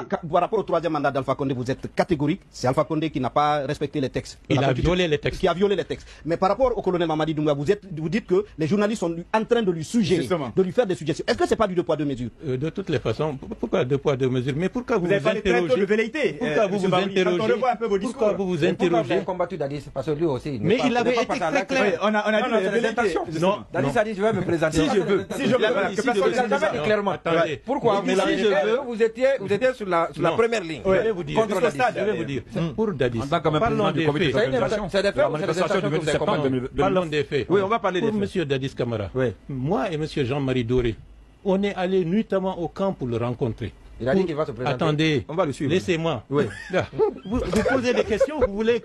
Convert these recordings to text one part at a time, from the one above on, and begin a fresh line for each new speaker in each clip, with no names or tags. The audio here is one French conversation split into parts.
Par rapport au troisième mandat d'Alpha Condé, vous êtes catégorique. C'est Alpha Condé qui n'a pas respecté les textes.
Il a violé les textes.
Qui a violé les textes. Mais par rapport au colonel Mamadi Doumbouya, vous dites que les journalistes sont en train de lui suggérer, de lui faire des suggestions. Est-ce que c'est pas du 2 poids 2 mesures?
De toutes les façons, pourquoi 2 poids 2 mesures? Mais pourquoi vous vous interrogez?
De velléité.
Pourquoi vous vous interrogez?
Pourquoi
vous vous interrogez?
Vous avez combattu Dadis, parce que lui aussi.
Mais il avait été très clair.
On a dit
des intentions.
Non.
Dadis a dit je vais me présenter.
Si je veux. Si je veux.
Clairement.
Pourquoi?
Mais si je veux, vous étiez sur la première ligne.
Je vais vous dire. Je vais vous dire. Pour Dadis. Parlons des faits.
C'est des faits ou c'est des intentions que vous avez combattues?
Parlons des faits.
Oui, on va parler des faits.
Pour M. Dadis Camara, moi et M. Jean-Marie Doré, on est allé nuitamment au camp pour le rencontrer.
Il a dit qu'il va se présenter.
Attendez,
on va le suivre.
Laissez-moi.
Oui.
Vous posez des questions, vous voulez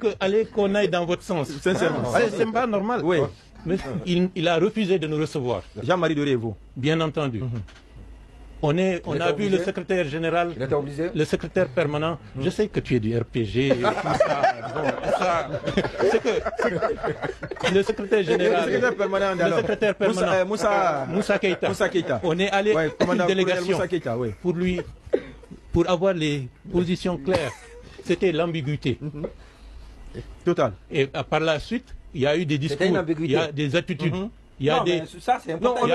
qu'on aille dans votre sens.
Sincèrement.
C'est pas normal.
Oui.
Mais il a refusé de nous recevoir.
Jean-Marie Doré et vous?
Bien entendu. On a vu le secrétaire général, le secrétaire permanent. Je sais que tu es du RPG. Et tout ça. Le secrétaire général, le secrétaire permanent, Moussa Keïta. On est allé avec une délégation pour avoir les positions claires. C'était l'ambiguïté.
Total.
Et par la suite, il y a eu des discours, il y a des attitudes. Il y a des...
Ça, c'est important.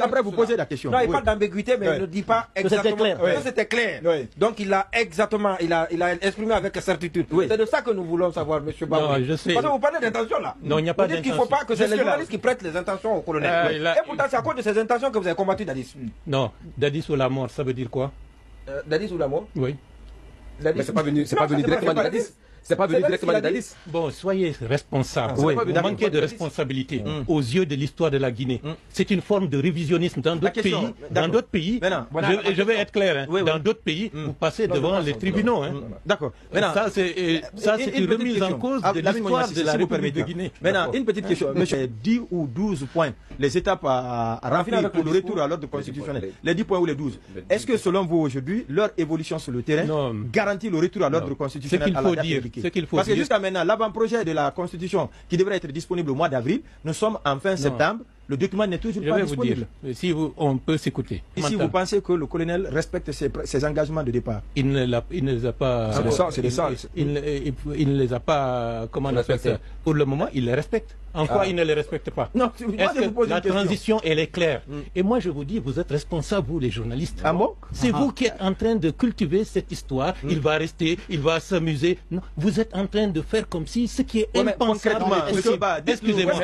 Après, vous posez la question.
Non, il parle d'ambiguïté, mais il ne dit pas exactement. C'était clair. Donc, il a exactement, il a exprimé avec certitude. C'est de ça que nous voulons savoir, M. Babou.
Non, je sais.
Parce que vous parlez d'intention, là.
Non, il n'y a pas
d'intention. Vous dites qu'il ne faut pas que c'est les journalistes qui prêtent les intentions au colonel. Et pourtant, c'est à cause de ces intentions que vous avez combattu Dadis.
Non, Dadis ou la mort, ça veut dire quoi?
Dadis ou la mort?
Oui.
Mais c'est pas venu directement de Dadis. C'est pas venu directement de Dadis.
Bon, soyez responsables. Vous manquez de responsabilité aux yeux de l'histoire de la Guinée. C'est une forme de révisionnisme dans d'autres pays. Dans d'autres pays, je vais être clair, dans d'autres pays, vous passez devant les tribunaux.
D'accord.
Ça, c'est une remise en cause de l'histoire de la République de Guinée.
Maintenant, une petite question. Monsieur, 10 ou 12 points, les étapes à remplir pour le retour à l'ordre constitutionnel. Les 10 points ou les 12. Est-ce que selon vous aujourd'hui, leur évolution sur le terrain garantit le retour à l'ordre constitutionnel à la date indiquée? Parce que jusqu'à maintenant, l'avant-projet de la Constitution qui devrait être disponible au mois d'avril, nous sommes en fin septembre, le document n'est toujours pas disponible.
Vous dire, si on peut s'écouter.
Et si vous pensez que le colonel respecte ses engagements de départ?
Il ne les a pas...
C'est de ça.
Il ne les a pas... Comment on appelle ça? Pour le moment, il les respecte. En quoi il ne les respecte pas?
Non,
la transition, elle est claire. Et moi, je vous dis, vous êtes responsables, vous, les journalistes.
Ah bon?
C'est vous qui êtes en train de cultiver cette histoire. Il va rester, il va s'amuser. Non, vous êtes en train de faire comme si ce qui est impensable... Excusez-moi.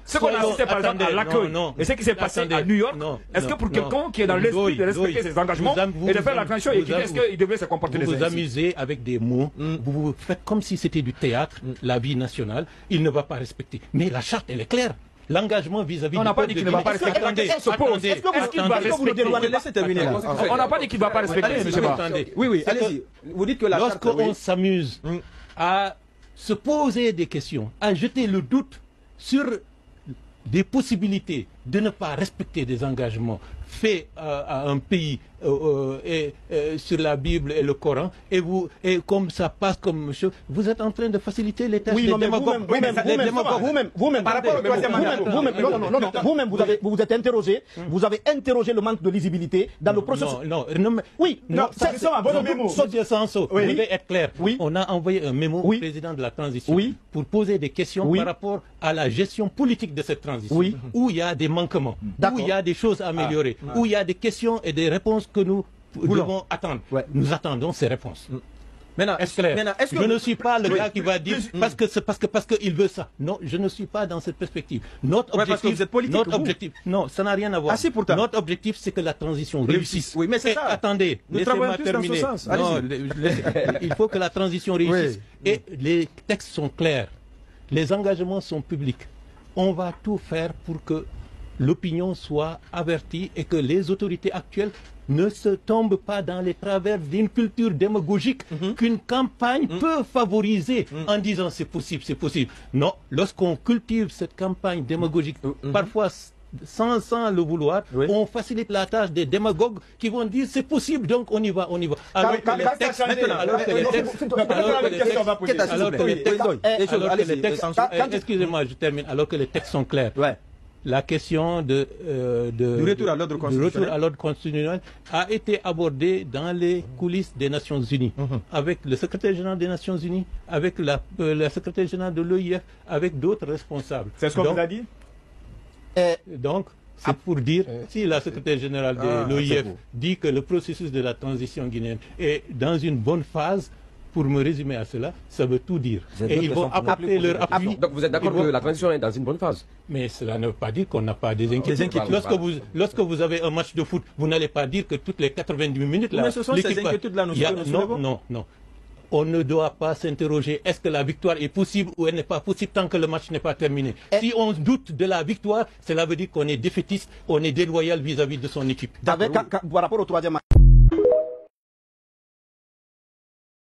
Ce qu'on a assisté par exemple à l'accueil et ce qui s'est passé à New York, est-ce que pour quelqu'un qui est dans l'esprit de respecter ses engagements et de faire la transition, est-ce qu'il devait se comporter de ça?
Vous vous amusez avec des mots, vous faites comme si c'était du théâtre, la vie nationale, il ne va pas respecter. Mais la charte, elle est claire. L'engagement vis-à-vis
on n'a pas dit qu'il ne va pas respecter. Est-ce qu'il va respecter? On n'a pas dit qu'il ne va pas respecter, M. Ba.
Oui, allez-y. Vous dites que la charte...
Lorsqu'on s'amuse à se poser des questions, à jeter le doute sur des possibilités de ne pas respecter des engagements faits à un pays sur la Bible et le Coran, et comme ça passe comme monsieur, vous êtes en train de faciliter les tâches des démagogues.
Vous-même, par rapport au troisième mandat, vous-même, vous vous êtes interrogé, vous avez interrogé le manque de lisibilité dans le processus.
Vous devez être clair. On a envoyé un mémo au président de la transition pour poser des questions par rapport à la gestion politique de cette transition, où il y a des manquements, où il y a des choses à améliorer, où il y a des questions et des réponses que nous devons attendre. Nous attendons ces réponses.
Maintenant,
je ne suis pas le gars qui va dire parce qu'il veut ça. Non, je ne suis pas dans cette perspective. Notre objectif, non, ça n'a rien à voir. Notre objectif, c'est que la transition réussisse.
Oui, mais c'est ça.
Attendez, laissez-moi terminer. Non, il faut que la transition réussisse. Et les textes sont clairs. Les engagements sont publics. On va tout faire pour que l'opinion soit avertie et que les autorités actuelles ne se tombent pas dans les travers d'une culture démagogique qu'une campagne peut favoriser en disant c'est possible, c'est possible. Non, lorsqu'on cultive cette campagne démagogique, parfois sans le vouloir, on facilite la tâche des démagogues qui vont dire c'est possible, donc on y va. Alors que les textes sont clairs, la question du
retour à l'ordre
constitutionnel a été abordée dans les coulisses des Nations Unies, avec le secrétaire général des Nations Unies, avec la secrétaire générale de l'OIF, avec d'autres responsables.
C'est ce qu'on vous a dit?
Donc, c'est pour dire, si la secrétaire générale de l'OIF dit que le processus de la transition guinéenne est dans une bonne phase, pour me résumer à cela, ça veut tout dire. Et ils vont apporter leur appui.
Donc vous êtes d'accord que la transition est dans une bonne phase?
Mais cela ne veut pas dire qu'on n'a pas des inquiétudes. Lorsque vous avez un match de foot, vous n'allez pas dire que toutes les 90 minutes...
Mais ce sont ces inquiétudes-là,
Non. On ne doit pas s'interroger, est-ce que la victoire est possible ou elle n'est pas possible tant que le match n'est pas terminé. Si on doute de la victoire, cela veut dire qu'on est défaitiste, on est déloyal vis-à-vis de son équipe.
Par rapport au troisième match.